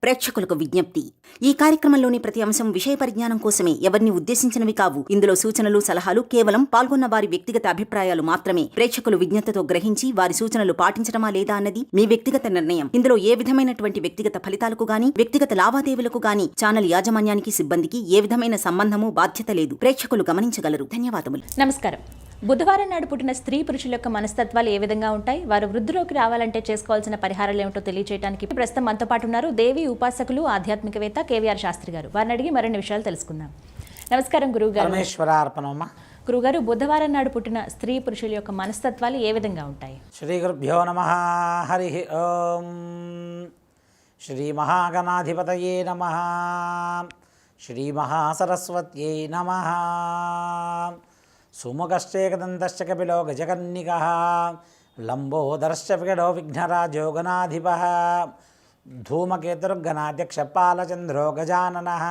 ప్రేక్షకులకు విజ్ఞప్తి. ఈ కార్యక్రమంలోని ప్రతి అంశం విషయ పరిజ్ఞానం కోసమే, ఎవరిని ఉద్దేశించినవి కావు. ఇందులో సూచనలు, సలహాలు కేవలం పాల్గొన్న వారి వ్యక్తిగత అభిప్రాయాలు మాత్రమే. ప్రేక్షకులు విజ్ఞతతో గ్రహించి వారి సూచనలు పాటించడమా లేదా అన్నది మీ వ్యక్తిగత నిర్ణయం. ఇందులో ఏ విధమైనటువంటి వ్యక్తిగత ఫలితాలకు గాని, వ్యక్తిగత లావాదేవీలకు గాని ఛానల్ యాజమాన్యానికి, సిబ్బందికి ఏ విధమైన సంబంధము, బాధ్యత లేదు. ప్రేక్షకులు గమనించగలరు. ధన్యవాదములు. నమస్కారం. బుధవారం నాడు పుట్టిన స్త్రీ పురుషుల యొక్క మనస్తత్వాలు ఏ విధంగా ఉంటాయి, వారు వృద్ధిలోకి రావాలంటే చేసుకోవాల్సిన పరిహారాలు ఏమిటో తెలియజేయడానికి ప్రస్తుతం మనతో పాటు ఉన్నారు దేవి ఉపాసకులు, ఆధ్యాత్మికవేత్త కేవీఆర్ శాస్త్రి గారు. వారిని అడిగి మరిన్ని విషయాలు తెలుసుకుందాం. నమస్కారం గురువుగారు. గురుగారు, బుధవారం నాడు పుట్టిన స్త్రీ పురుషుల యొక్క మనస్తత్వాలు ఏ విధంగా ఉంటాయి? శ్రీ గురుభ్యో నమః. హరి ఓం. శ్రీ మహాగణాధిపతయే నమః. శ్రీ మహాసరస్వత్యై నమః. సుముఖశ్చేకదంతశ్చ కపిలో గజకర్ణికః. లంబోదరశ్చ వికటో విఘ్నరాజో గణాధిపః. ధూమకేతుర్గణాధ్యక్ష పాలచంద్రో గజాననః.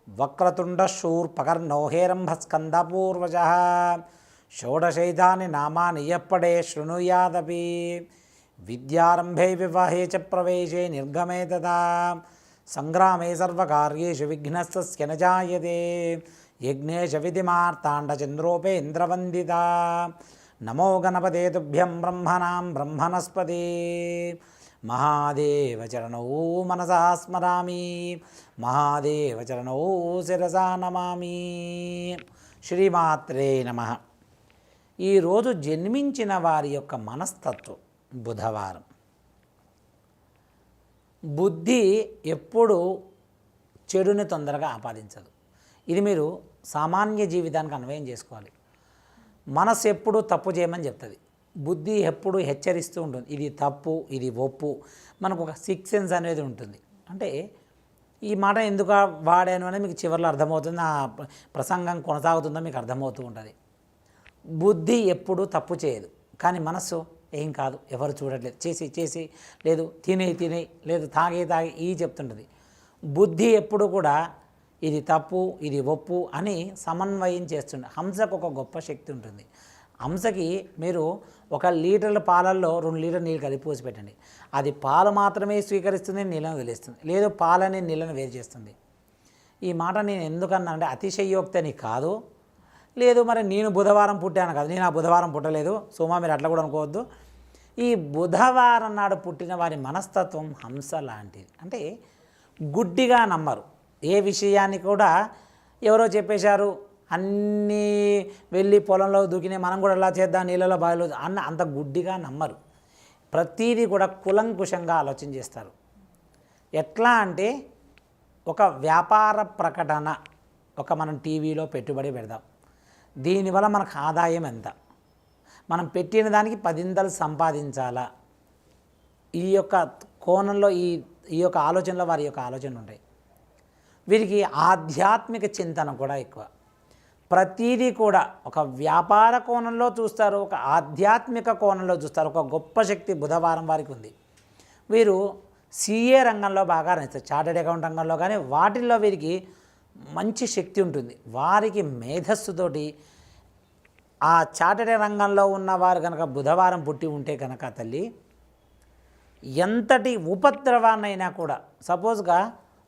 వక్రతుండశూర్పకర్ణో హేరంభస్కందపూర్వజः. షోడశైతాని నామాని యప్పడే శృణుయాదపి. విద్యారంభే వివాహే చ ప్రవేశే నిర్గమే తథా. సంగ్రామే సర్వకార్యేషు విఘ్నస్తస్య న జాయతే. యజ్ఞేశ విధిమార్తాండచంద్రోపేంద్రవందిత. నమో గణపతే తుభ్యం బ్రహ్మణాం బ్రహ్మణస్పతి. మహాదేవచరణౌ మనసా స్మరామి. మహాదేవచరణౌ శిరసా నమామి. శ్రీమాత్రే నమః. ఈరోజు జన్మించిన వారి యొక్క మనస్తత్వం బుధవారం. బుద్ధి ఎప్పుడు చెడుని తొందరగా ఆపాదించదు. ఇది మీరు సామాన్య జీవితానికి అన్వయం చేసుకోవాలి. మనసు ఎప్పుడు తప్పు చేయమని చెప్తుంది, బుద్ధి ఎప్పుడు హెచ్చరిస్తూ ఉంటుంది. ఇది తప్పు, ఇది ఒప్పు. మనకు ఒక సిక్స్ సెన్స్ అనేది ఉంటుంది. అంటే ఈ మాట ఎందుకు వాడాను అనేది మీకు చివరిలో అర్థమవుతుంది. ఆ ప్రసంగం కొనసాగుతుందో మీకు అర్థమవుతూ ఉంటుంది. బుద్ధి ఎప్పుడు తప్పు చేయదు, కానీ మనస్సు ఏం కాదు, ఎవరు చూడట్లేదు, చేసి లేదు, తినే లేదు, తాగి ఈ చెప్తుంటుంది. బుద్ధి ఎప్పుడు కూడా ఇది తప్పు, ఇది ఒప్పు అని సమన్వయం చేస్తుంది. హంసకు ఒక గొప్ప శక్తి ఉంటుంది. హంసకి మీరు 1 లీటర్ల పాలల్లో 2 లీటర్ నీళ్ళు కలిపి పోసి పెట్టండి. అది పాలు మాత్రమే స్వీకరిస్తుంది, నీళ్ళను వదిలేస్తుంది. లేదు, పాలని నీళ్ళను వేరు చేస్తుంది. ఈ మాట నేను ఎందుకన్నా అంటే అతిశయోక్తి అని కాదు. లేదు మరి నేను బుధవారం పుట్టాను కాదు, నేను ఆ బుధవారం పుట్టలేదు సోమా, మీరు అట్లా కూడా అనుకోవద్దు. ఈ బుధవారం నాడు పుట్టిన వారి మనస్తత్వం హంస లాంటిది. అంటే గుడ్డిగా నమ్మరు. ఏ విషయాన్ని కూడా ఎవరో చెప్పేశారు అన్నీ వెళ్ళి పొలంలో దూకినే మనం కూడా ఎలా చేద్దాం, నీళ్ళలో బావిలో అంత గుడ్డిగా నమ్మరు. ప్రతీదీ కూడా కులంకుశంగా ఆలోచన చేస్తారు. ఎట్లా అంటే ఒక వ్యాపార ప్రకటన, మనం టీవీలో పెట్టుబడి పెడదాం, దీనివల్ల మనకు ఆదాయం ఎంత, మనం పెట్టిన దానికి 10 సంపాదించాలా, ఈ యొక్క కోణంలో ఈ యొక్క ఆలోచనలో వారి యొక్క ఆలోచనలు ఉంటాయి. వీరికి ఆధ్యాత్మిక చింతన కూడా ఎక్కువ. ప్రతీదీ కూడా ఒక వ్యాపార కోణంలో చూస్తారు, ఒక ఆధ్యాత్మిక కోణంలో చూస్తారు. ఒక గొప్ప శక్తి బుధవారం వారికి ఉంది. వీరు సిఏ రంగంలో బాగా రాణిస్తారు, చార్టెడ్ అకౌంట్ రంగంలో కానీ వాటిల్లో వీరికి మంచి శక్తి ఉంటుంది. వారికి మేధస్సుతోటి ఆ చార్టెడ్ రంగంలో ఉన్నవారు కనుక బుధవారం పుట్టి ఉంటే కనుక తల్లి ఎంతటి ఉపద్రవాన్నైనా కూడా, సపోజ్గా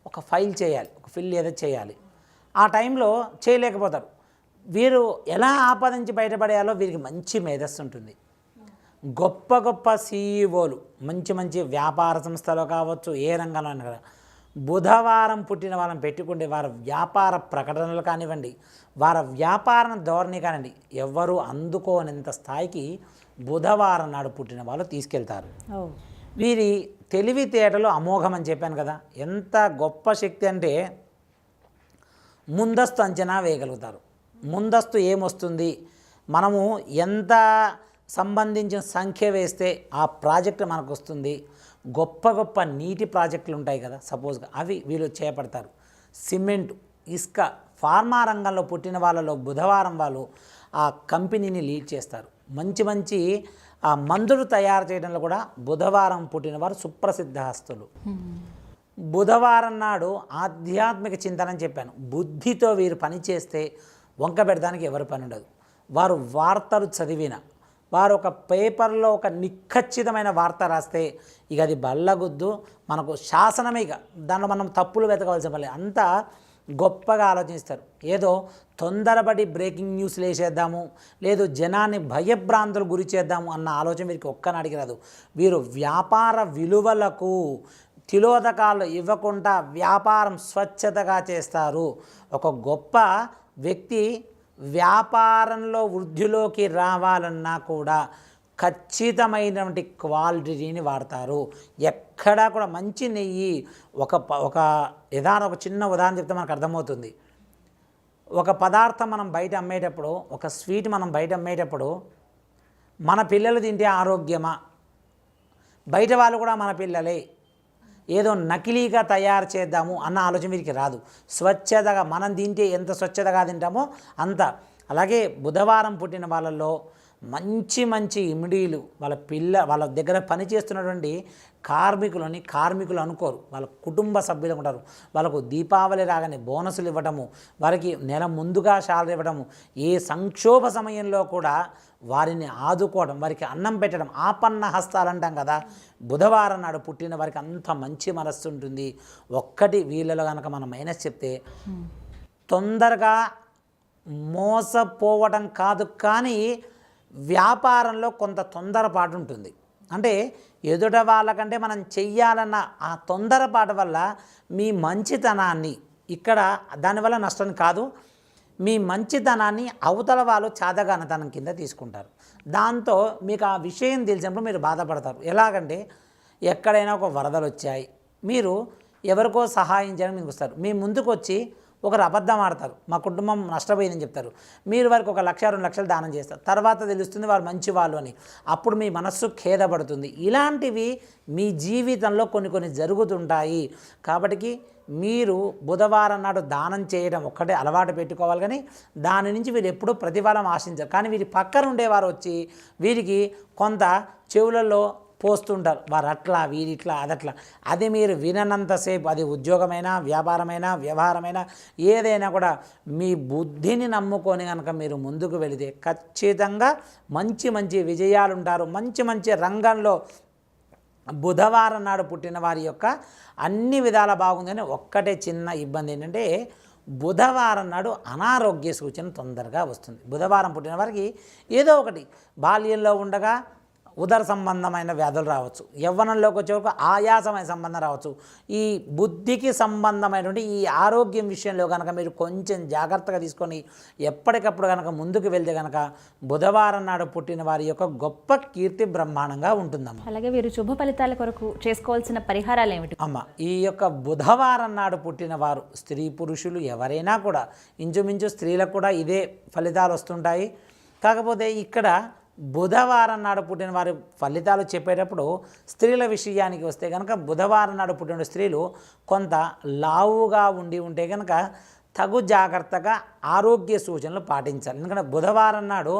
ఒక ఫైల్ చేయాలి, ఒక ఫిల్ ఏదో చేయాలి, ఆ టైంలో చేయలేకపోతారు. వీరు ఎలా ఆపాదించి బయటపడేయాలో వీరికి మంచి మేధస్సు ఉంటుంది. గొప్ప గొప్ప సీఈఓలు, మంచి వ్యాపార సంస్థలో కావచ్చు, ఏ రంగంలో అయినా కదా, బుధవారం పుట్టిన వాళ్ళని పెట్టుకుంటే వారి వ్యాపార ప్రకటనలు కానివ్వండి, వారి వ్యాపార ధోరణి కానివ్వండి, ఎవరు అందుకోనంత స్థాయికి బుధవారం నాడు పుట్టిన వాళ్ళు తీసుకెళ్తారు. వీరి తెలివితేటలు అమోఘం అని చెప్పాను కదా. ఎంత గొప్ప శక్తి అంటే ముందస్తు అంచనా వేయగలుగుతారు. ముందస్తు ఏమొస్తుంది, మనము ఎంత సంబంధించిన సంఖ్య వేస్తే ఆ ప్రాజెక్ట్ మనకు వస్తుంది. గొప్ప నీటి ప్రాజెక్టులు ఉంటాయి కదా సపోజ్గా, అవి వీళ్ళు చేపడతారు. సిమెంట్, ఇసుక, ఫార్మా రంగంలో పుట్టిన వాళ్ళలో బుధవారం వాళ్ళు ఆ కంపెనీని లీడ్ చేస్తారు. మంచి ఆ మందులు తయారు చేయడంలో కూడా బుధవారం పుట్టిన వారు సుప్రసిద్ధహస్తులు. బుధవారం నాడు ఆధ్యాత్మిక చింతన అని చెప్పాను. బుద్ధితో వీరు పని చేస్తే వంక పెడడానికి ఎవరు పని ఉండదు. వారు వార్తలు చదివిన, వారు ఒక పేపర్లో ఒక నిఖచ్చితమైన వార్త రాస్తే ఇక అది బల్లగుద్దు, మనకు శాసనమే. ఇక దాంట్లో మనం తప్పులు వెతకవలసిన పని అంతా గొప్పగా ఆలోచిస్తారు. ఏదో తొందరపడి బ్రేకింగ్ న్యూస్లు వేసేద్దాము, లేదు జనాన్ని భయభ్రాంతులు గురి చేద్దాము అన్న ఆలోచన వీరికి ఒక్కనాడికి రాదు. వీరు వ్యాపార విలువలకు తిలోదకాలు ఇవ్వకుండా వ్యాపారం స్వచ్ఛతగా చేస్తారు. ఒక గొప్ప వ్యక్తి వ్యాపారంలో వృద్ధిలోకి రావాలన్నా కూడా ఖచ్చితమైనటువంటి క్వాలిటీని వాడతారు. ఎక్కడా కూడా మంచి నెయ్యి ఒక చిన్న ఉదాహరణ చెప్తే మనకు అర్థమవుతుంది. ఒక పదార్థం మనం బయట అమ్మేటప్పుడు, ఒక స్వీట్ మనం బయట అమ్మేటప్పుడు మన పిల్లలు తింటే ఆరోగ్యమా, బయట వాళ్ళు కూడా మన పిల్లలే, ఏదో నకిలీగా తయారు చేద్దాము అన్న ఆలోచన వీరికి రాదు. స్వచ్ఛతగా మనం తింటే ఎంత స్వచ్ఛతగా తింటామో అంత. అలాగే బుధవారం పుట్టిన వాళ్ళల్లో మంచి మంచి ఇమిడీలు వాళ్ళ దగ్గర పనిచేస్తున్నటువంటి కార్మికులు అనుకోరు, వాళ్ళ కుటుంబ సభ్యులు ఉంటారు. వాళ్ళకు దీపావళి రాగానే బోనసులు ఇవ్వటము, వారికి నెల ముందుగా శాలరీ ఇవ్వడము, ఏ సంక్షోభ సమయంలో కూడా వారిని ఆదుకోవడం, వారికి అన్నం పెట్టడం, ఆపన్న హస్తాలు అంటాం కదా. బుధవారం నాడు పుట్టిన వారికి అంత మంచి మనస్సు ఉంటుంది. ఒక్కటి వీళ్ళలో కనుక మనం మైనస్ చెప్తే, తొందరగా మోసపోవడం కాదు, కానీ వ్యాపారంలో కొంత తొందరపాటు ఉంటుంది. అంటే ఎదుట వాళ్ళకంటే మనం చెయ్యాలన్న ఆ తొందరపాటు వల్ల మీ మంచితనాన్ని, ఇక్కడ దానివల్ల నష్టం కాదు, మీ మంచితనాన్ని అవతల వాళ్ళు చాదగానతనం కింద తీసుకుంటారు. దాంతో మీకు ఆ విషయం తెలిసినప్పుడు మీరు బాధపడతారు. ఎలాగంటే ఎక్కడైనా ఒక వరదలు వచ్చాయి, మీరు ఎవరికో సహాయం చేయడానికి మీకు వస్తారు, మీ ముందుకు వచ్చి ఒకరు అబద్ధం ఆడతారు, మా కుటుంబం నష్టపోయిందని చెప్తారు, మీరు వారికి 1 లక్ష 2 లక్షలు దానం చేస్తారు, తర్వాత తెలుస్తుంది వారు మంచి వాళ్ళు అని, అప్పుడు మీ మనస్సు ఖేదపడుతుంది. ఇలాంటివి మీ జీవితంలో కొన్ని జరుగుతుంటాయి. కాబట్టి మీరు బుధవారం నాడు దానం చేయడం ఒక్కటే అలవాటు పెట్టుకోవాలి, కానీ దాని నుంచి వీరు ఎప్పుడూ ప్రతిఫలం ఆశించారు. కానీ వీరి పక్కన ఉండేవారు వచ్చి వీరికి కొంత చెవులలో పోస్తుంటారు, వారు అట్లా వీరిట్లా అదట్లా. అది మీరు విననంతసేపు, అది ఉద్యోగమైనా వ్యాపారమైనా వ్యవహారమైనా ఏదైనా కూడా మీ బుద్ధిని నమ్ముకొని కనుక మీరు ముందుకు వెళితే ఖచ్చితంగా మంచి విజయాలు ఉంటారు. మంచి రంగంలో బుధవారం నాడు పుట్టిన వారి యొక్క అన్ని విధాల బాగుందని. ఒక్కటే చిన్న ఇబ్బంది ఏంటంటే బుధవారం నాడు అనారోగ్య సూచన తొందరగా వస్తుంది. బుధవారం పుట్టిన వారికి ఏదో ఒకటి బాల్యంలో ఉండగా ఉదర సంబంధమైన వ్యాధులు రావచ్చు, యవ్వనంలోకి వచ్చే వరకు ఆయాసమైన సంబంధం రావచ్చు. ఈ బుద్ధికి సంబంధమైనటువంటి ఈ ఆరోగ్యం విషయంలో కనుక మీరు కొంచెం జాగ్రత్తగా తీసుకొని ఎప్పటికప్పుడు కనుక ముందుకు వెళ్తే కనుక బుధవారం నాడు పుట్టిన వారి యొక్క గొప్ప కీర్తి బ్రహ్మాండంగా ఉంటుందమ్మా. అలాగే వీరు శుభ ఫలితాల కొరకు చేసుకోవాల్సిన పరిహారాలు ఏమిటి అమ్మ? ఈ యొక్క బుధవారం నాడు పుట్టిన వారు స్త్రీ పురుషులు ఎవరైనా కూడా, ఇంచుమించు స్త్రీలకు కూడా ఇదే ఫలితాలు వస్తుంటాయి. కాకపోతే ఇక్కడ బుధవారం నాడు పుట్టిన వారి ఫలితాలు చెప్పేటప్పుడు స్త్రీల విషయానికి వస్తే కనుక బుధవారం నాడు పుట్టిన స్త్రీలు కొంత లావుగా ఉంటే కనుక తగు జాగ్రత్తగా ఆరోగ్య సూచనలు పాటించాలి. ఎందుకంటే బుధవారం నాడు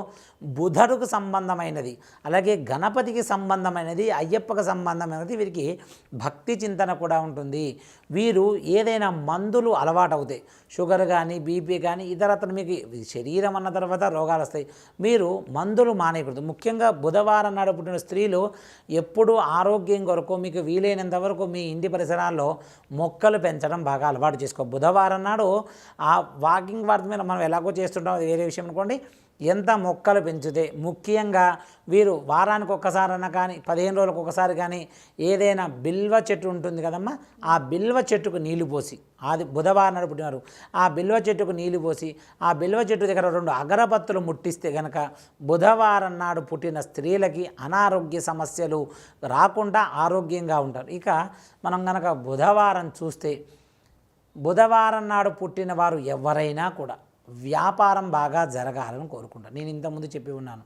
బుధుడికి సంబంధమైనది, అలాగే గణపతికి సంబంధమైనది, అయ్యప్పకు సంబంధమైనది, వీరికి భక్తి చింతన కూడా ఉంటుంది. వీరు ఏదైనా మందులు అలవాటు అవుతాయి, షుగర్ కానీ బీపీ కానీ ఇతరత్ర మీకు శరీరం అన్న తర్వాత రోగాలు వస్తాయి. మీరు మందులు మానేయకూడదు. ముఖ్యంగా బుధవారం నాడు పుట్టిన స్త్రీలు ఎప్పుడూ ఆరోగ్యం కొరకు మీకు వీలైనంత వరకు మీ ఇంటి పరిసరాల్లో మొక్కలు పెంచడం బాగా అలవాటు చేసుకో. బుధవారం నాడు ఆ వాకింగ్ వాటి మీద మనం ఎలాగో చేస్తుంటాం, అది వేరే విషయం అనుకోండి. ఎంత మొక్కలు పెంచితే, ముఖ్యంగా వీరు వారానికి ఒక్కసారైనా కానీ 15 రోజులకు ఒకసారి కానీ ఏదైనా బిల్వ చెట్టు ఉంటుంది కదమ్మా, ఆ బిల్వ చెట్టుకు నీళ్లు పోసి, అది బుధవారం నాడు పుట్టినారు, ఆ బిల్వ చెట్టుకు నీళ్లు పోసి ఆ బిల్వ చెట్టు దగ్గర 2 అగరబత్తులు ముట్టిస్తే కనుక బుధవారం నాడు పుట్టిన స్త్రీలకి అనారోగ్య సమస్యలు రాకుండా ఆరోగ్యంగా ఉంటారు. ఇక మనం కనుక బుధవారం చూస్తే, బుధవారం నాడు పుట్టిన వారు ఎవరైనా కూడా వ్యాపారం బాగా జరగాలని కోరుకుంటారు. నేను ఇంతకుముందు చెప్పి ఉన్నాను,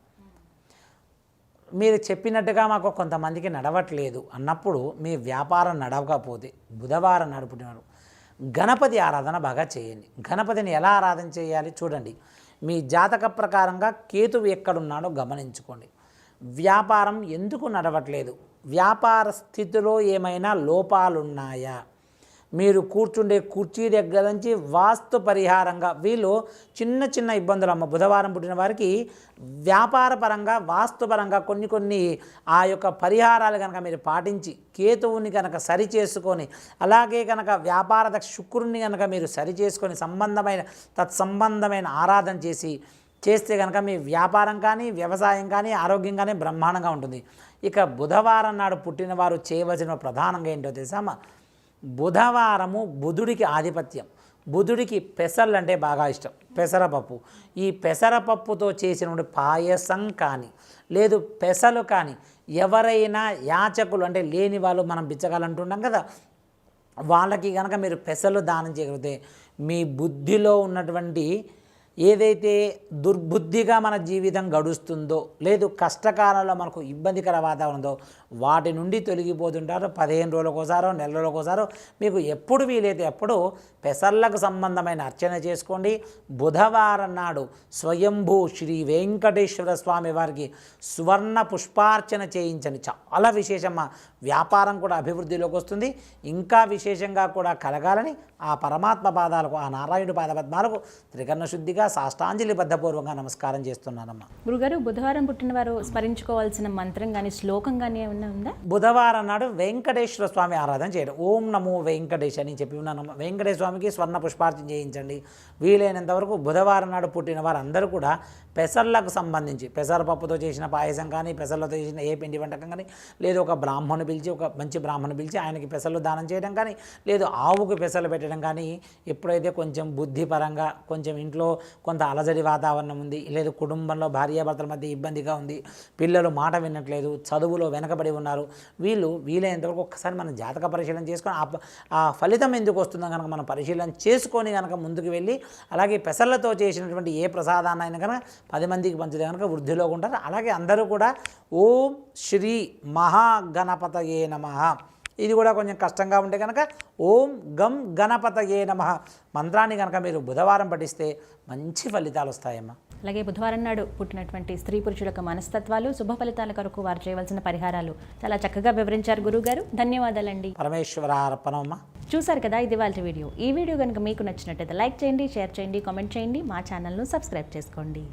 మీరు చెప్పినట్టుగా మాకు కొంతమందికి నడవట్లేదు అన్నప్పుడు మీ వ్యాపారం నడవకపోతే బుధవారం నాడు పుట్టినవారు గణపతి ఆరాధన బాగా చేయండి. గణపతిని ఎలా ఆరాధన చేయాలి చూడండి. మీ జాతక ప్రకారంగా కేతువు ఎక్కడున్నాడో గమనించుకోండి. వ్యాపారం ఎందుకు నడవట్లేదు, వ్యాపార స్థితిలో ఏమైనా లోపాలున్నాయా, మీరు కూర్చుండే కుర్చీ దగ్గర నుంచి వాస్తు పరిహారంగా వీళ్ళు చిన్న చిన్న ఇబ్బందులు అమ్మ బుధవారం పుట్టిన వారికి వ్యాపారపరంగా వాస్తుపరంగా కొన్ని ఆ యొక్క పరిహారాలు కనుక మీరు పాటించి కేతువుని కనుక సరి చేసుకొని అలాగే కనుక వ్యాపార శుక్రుని కనుక మీరు సరి చేసుకొని తత్సంబంధమైన ఆరాధన చేస్తే కనుక మీ వ్యాపారం కానీ వ్యవసాయం కానీ ఆరోగ్యం కానీ బ్రహ్మాండంగా ఉంటుంది. ఇక బుధవారం నాడు పుట్టిన వారు చేయవలసిన ప్రధానంగా ఏంటో తెలుసా, బుధవారము బుధుడికి ఆధిపత్యం. బుధుడికి పెసర్లు అంటే బాగా ఇష్టం, పెసరపప్పు. ఈ పెసరపప్పుతో చేసిన పాయసం కానీ లేదు పెసలు కానీ ఎవరైనా యాచకులు అంటే లేని వాళ్ళు మనం బిచ్చగాలు అంటుంటాం కదా, వాళ్ళకి కనుక మీరు పెసలు దానం చేయగలిగితే మీ బుద్ధిలో ఉన్నటువంటి ఏదైతే దుర్బుద్ధిగా మన జీవితం గడుస్తుందో లేదు కష్టకాలంలో మనకు ఇబ్బందికర వాతావరణం ఉందో వాటి నుండి తొలగిపోతుంటారు. 15 రోజులకోసారో నెల రోజులకోసారో మీకు ఎప్పుడు వీలైతే అప్పుడు పెసర్లకు సంబంధమైన అర్చన చేసుకోండి. బుధవారం నాడు స్వయంభూ శ్రీ వెంకటేశ్వర స్వామి వారికి సువర్ణ పుష్పార్చన చేయించండి. చాలా విశేషమా, వ్యాపారం కూడా అభివృద్ధిలోకి వస్తుంది. ఇంకా విశేషంగా కూడా కలగాలని ఆ పరమాత్మ పాదాలకు ఆ నారాయణుడి పాదపద్మాలకు త్రికరణ శుద్ధిగా సాష్టాంజలి బద్ధపూర్వకంగా నమస్కారం చేస్తున్నానమ్మా. గురుగారు, బుధవారం పుట్టిన వారు స్మరించుకోవాల్సిన మంత్రం కానీ శ్లోకం కానీ ఏమన్నా ఉందా? బుధవారం నాడు వెంకటేశ్వర స్వామి ఆరాధన చేయడం. ఓం నమో వెంకటేశ్ అని చెప్పి ఉన్నానమ్మా. వెంకటేశ్వర స్వామికి స్వర్ణ పుష్పార్చన చేయించండి. వీలైనంత వరకు బుధవారం నాడు పుట్టిన వారు అందరూ కూడా పెసర్లకు సంబంధించి పెసరపప్పుతో చేసిన పాయసం కానీ పెసర్లతో చేసిన ఏ పిండి వంటకం కానీ లేదు ఒక బ్రాహ్మణుని పిలిచి ఒక మంచి బ్రాహ్మణుని పిలిచి ఆయనకి పెసర్లు దానం చేయడం కానీ లేదు ఆవుకు పెసర్లు పెట్టడం కానీ ఎప్పుడైతే కొంచెం బుద్ధిపరంగా కొంచెం ఇంట్లో కొంత అలజడి వాతావరణం ఉంది లేదు కుటుంబంలో భార్యాభర్తల మధ్య ఇబ్బందిగా ఉంది, పిల్లలు మాట వినట్లేదు, చదువులో వెనకబడి ఉన్నారు, వీలైనంతవరకు ఒక్కసారి మనం జాతక పరిశీలన చేసుకొని ఆ ఫలితం ఎందుకు వస్తుందో కనుక మనం పరిశీలన చేసుకొని కనుక ముందుకు వెళ్ళి అలాగే పెసర్లతో చేసినటువంటి ఏ ప్రసాదాన్ని అయినా కనుక 10 మందికి పంచితే కనుక వృద్ధిలో ఉంటారు. అలాగే అందరూ కూడా ఓం శ్రీ మహాగణపతయే నమః, ఇది కూడా కొంచెం కష్టంగా ఉంటే కనుక ఓం గం గణపతయే నమః మంత్రాన్ని కనుక మీరు బుధవారం పఠిస్తే మంచి ఫలితాలు వస్తాయమ్మా. అలాగే బుధవారం నాడు పుట్టినటువంటి స్త్రీ పురుషుల యొక్క మనస్తత్వాలు శుభ ఫలితాల కొరకు వారు చేయవలసిన పరిహారాలు చాలా చక్కగా వివరించారు గురుగారు. ధన్యవాదాలండి. పరమేశ్వర అర్పణమ్మా. చూసారు కదా, ఇది వాళ్ళ వీడియో. ఈ వీడియో కనుక మీకు నచ్చినట్టయితే లైక్ చేయండి, షేర్ చేయండి, కామెంట్ చేయండి, మా ఛానల్ను సబ్స్క్రైబ్ చేసుకోండి.